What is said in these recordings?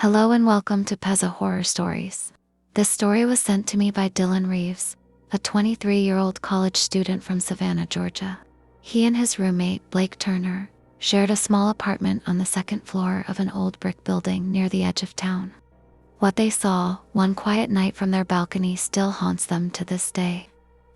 Hello and welcome to Peza Horror Stories. This story was sent to me by Dylan Reeves, a 23-year-old college student from Savannah, Georgia. He and his roommate, Blake Turner, shared a small apartment on the second floor of an old brick building near the edge of town. What they saw one quiet night from their balcony still haunts them to this day.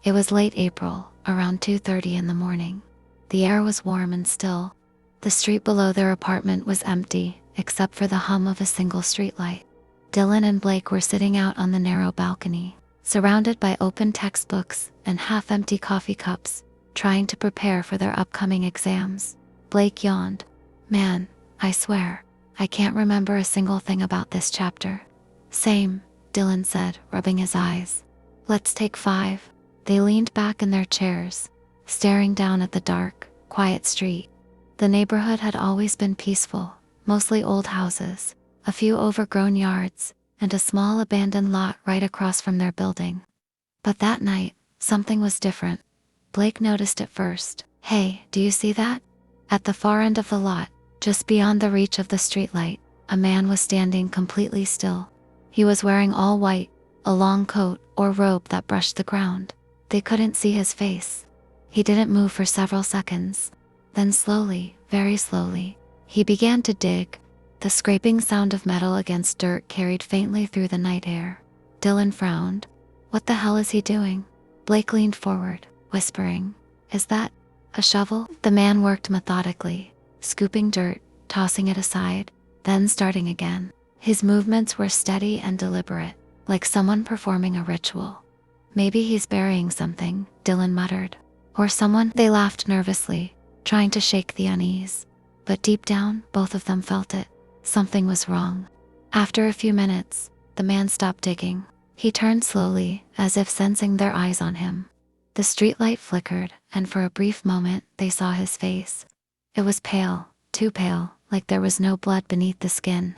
It was late April, around 2:30 in the morning. The air was warm and still. The street below their apartment was empty, except for the hum of a single streetlight. Dylan and Blake were sitting out on the narrow balcony, surrounded by open textbooks and half-empty coffee cups, trying to prepare for their upcoming exams. Blake yawned. "Man, I swear, I can't remember a single thing about this chapter." "Same," Dylan said, rubbing his eyes. "Let's take 5. They leaned back in their chairs, staring down at the dark, quiet street. The neighborhood had always been peaceful, mostly old houses, a few overgrown yards, and a small abandoned lot right across from their building. But that night, something was different. Blake noticed it first. "Hey, do you see that?" At the far end of the lot, just beyond the reach of the streetlight, a man was standing completely still. He was wearing all white, a long coat or robe that brushed the ground. They couldn't see his face. He didn't move for several seconds. Then slowly, very slowly, he began to dig. The scraping sound of metal against dirt carried faintly through the night air. Dylan frowned. "What the hell is he doing?" Blake leaned forward, whispering, "Is that a shovel?" The man worked methodically, scooping dirt, tossing it aside, then starting again. His movements were steady and deliberate, like someone performing a ritual. "Maybe he's burying something," Dylan muttered. "Or someone." They laughed nervously, trying to shake the unease. But deep down, both of them felt it. Something was wrong. After a few minutes, the man stopped digging. He turned slowly, as if sensing their eyes on him. The streetlight flickered, and for a brief moment, they saw his face. It was pale, too pale, like there was no blood beneath the skin.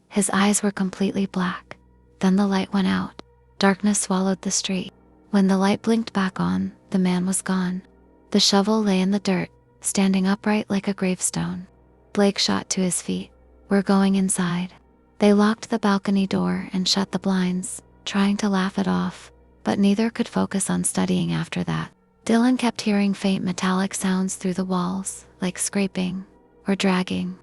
His eyes were completely black. Then the light went out. Darkness swallowed the street. When the light blinked back on, the man was gone. The shovel lay in the dirt, standing upright like a gravestone. Blake shot to his feet. "We're going inside." They locked the balcony door and shut the blinds, trying to laugh it off, but neither could focus on studying after that. Dylan kept hearing faint metallic sounds through the walls, like scraping or dragging.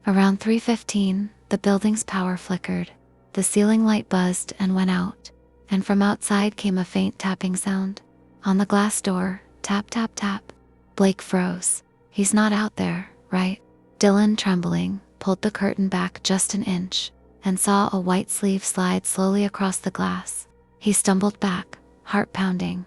Around 3:15, the building's power flickered. The ceiling light buzzed and went out, and from outside came a faint tapping sound. On the glass door, tap, tap, tap. Blake froze. "He's not out there, right?" Dylan, trembling, pulled the curtain back just an inch, and saw a white sleeve slide slowly across the glass. He stumbled back, heart pounding.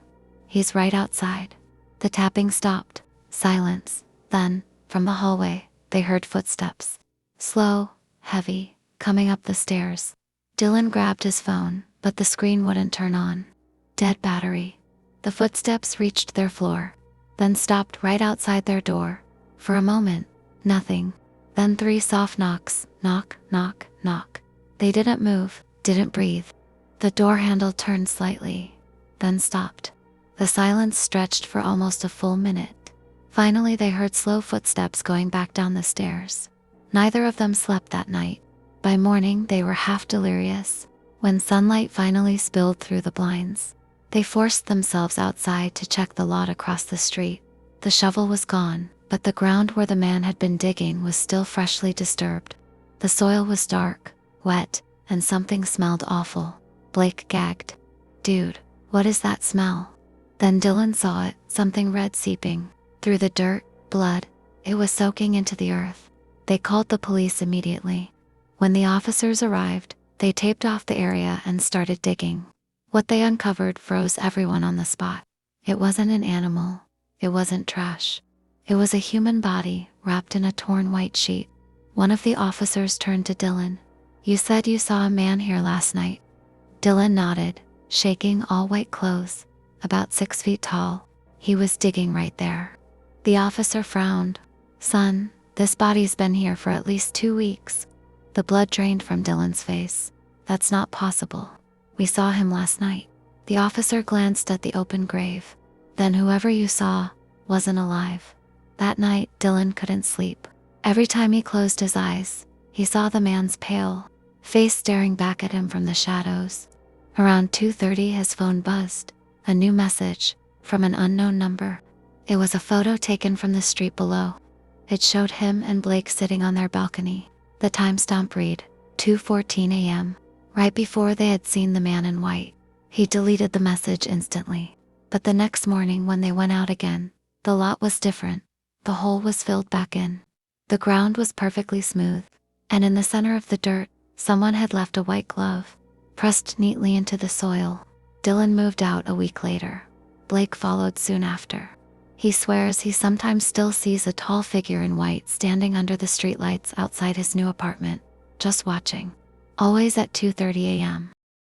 "He's right outside." The tapping stopped. Silence. Then, from the hallway, they heard footsteps. Slow, heavy, coming up the stairs. Dylan grabbed his phone, but the screen wouldn't turn on. Dead battery. The footsteps reached their floor, then stopped right outside their door. For a moment, nothing. Then 3 soft knocks. Knock, knock, knock. They didn't move, didn't breathe. The door handle turned slightly, then stopped. The silence stretched for almost a full minute. Finally, they heard slow footsteps going back down the stairs. Neither of them slept that night. By morning, they were half delirious. When sunlight finally spilled through the blinds, they forced themselves outside to check the lot across the street. The shovel was gone, but the ground where the man had been digging was still freshly disturbed. The soil was dark, wet, and something smelled awful. Blake gagged. "Dude, what is that smell?" Then Dylan saw it, something red seeping through the dirt, blood. It was soaking into the earth. They called the police immediately. When the officers arrived, they taped off the area and started digging. What they uncovered froze everyone on the spot. It wasn't an animal. It wasn't trash. It was a human body wrapped in a torn white sheet. One of the officers turned to Dylan. "You said you saw a man here last night." Dylan nodded, shaking all white clothes, about 6 feet tall. "He was digging right there." The officer frowned. "Son, this body's been here for at least 2 weeks. The blood drained from Dylan's face. "That's not possible. We saw him last night." The officer glanced at the open grave. "Then whoever you saw wasn't alive." That night, Dylan couldn't sleep. Every time he closed his eyes, he saw the man's pale, face staring back at him from the shadows. Around 2:30, his phone buzzed. A new message from an unknown number. It was a photo taken from the street below. It showed him and Blake sitting on their balcony. The timestamp read 2:14 a.m., right before they had seen the man in white. He deleted the message instantly. But the next morning when they went out again, the lot was different. The hole was filled back in. The ground was perfectly smooth, and in the center of the dirt, someone had left a white glove, pressed neatly into the soil. Dylan moved out a week later. Blake followed soon after. He swears he sometimes still sees a tall figure in white standing under the streetlights outside his new apartment, just watching. Always at 2:30 a.m.